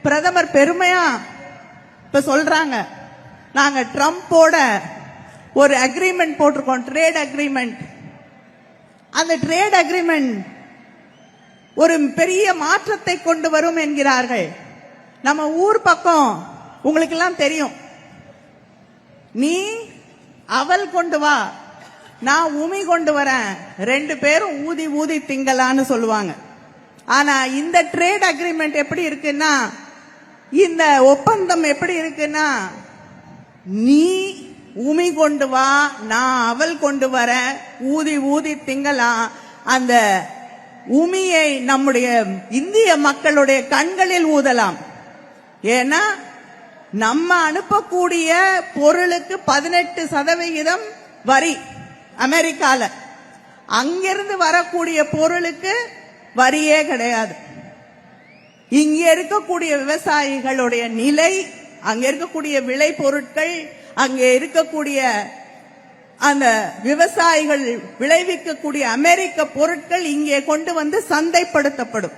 பிரதமர் பெருமையா இப்ப சொல்றாங்க, நாங்க ட்ரம்போட ஒரு அக்ரிமெண்ட் போட்டிருக்கோம், ட்ரேட் அக்ரிமெண்ட். அந்த ட்ரேட் அக்ரிமெண்ட் ஒரு பெரிய மாற்றத்தை கொண்டு வரும் என்கிறார்கள். நம்ம ஊர் பக்கம் உங்களுக்கு எல்லாம் தெரியும், நீ அவல் கொண்டு வா, நான் உமி கொண்டு வரேன், 2 பேரும் ஊதி ஊதி திங்கலான்னு சொல்லுவாங்க. ஆனா இந்த ட்ரேட் அக்ரிமெண்ட் எப்படி இருக்குன்னா, இந்த ஒப்பந்தம் எப்படி இருக்குன்னா, நீ உமி கொண்டு வா, நான் அவல் கொண்டு வரேன், ஊதி ஊதி திங்கலாம். அந்த உமியை நம்முடைய இந்திய மக்களுடைய கண்களில் ஊதலாம். ஏன்னா நம்ம அனுப்பக்கூடிய பொருளுக்கு 18% வரி அமெரிக்கால, அங்கிருந்து வரக்கூடிய பொருளுக்கு வரியே கிடையாது. இங்க இருக்கக்கூடிய விவசாயிகளுடைய நிலை, அங்க இருக்கக்கூடிய விளை பொருட்கள், அங்கே இருக்கக்கூடிய அந்த விவசாயிகள் விளைவிக்கக்கூடிய அமெரிக்க பொருட்கள் இங்கே கொண்டு வந்து சந்தைப்படுத்தப்படும்.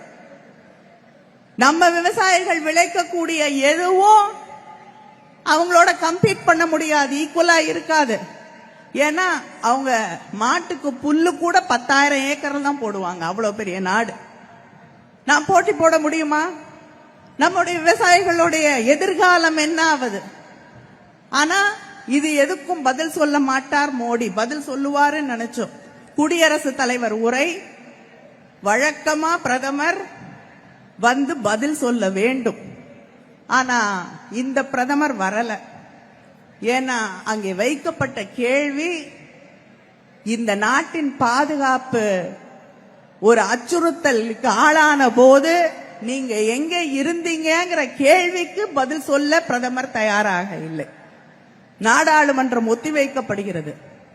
நம்ம விவசாயிகள் விளைக்கக்கூடிய எதுவும் அவங்களோட கம்பீட் பண்ண முடியாது, ஈக்குவலா இருக்காது. ஏன்னா அவங்க மாட்டுக்கு புல்லு கூட 10,000 ஏக்கர் தான் போடுவாங்க, அவ்வளவு பெரிய நாடு. நான் போட்டி போட முடியுமா? நம்முடைய விவசாயிகளுடைய எதிர்காலம் என்ன ஆகுது? ஆனா இது எதுக்கும் பதில் சொல்ல மாட்டார் மோடி. பதில் சொல்லுவாருன்னு நினைச்சோம். குடியரசுத் தலைவர் உரை, வழக்கமா பிரதமர் வந்து பதில் சொல்ல வேண்டும். ஆனா இந்த பிரதமர் வரல. ஏன்னா அங்கே வைக்கப்பட்ட கேள்வி, இந்த நாட்டின் பாதுகாப்பு ஒரு அச்சுறுத்தலுக்கு ஆளான போது நீங்க எங்க இருந்தீங்கிற கேள்விக்கு பதில் சொல்ல பிரதமர் தயாராக இல்லை. நாடாளுமன்றம் ஒத்திவைக்கப்படுகிறது.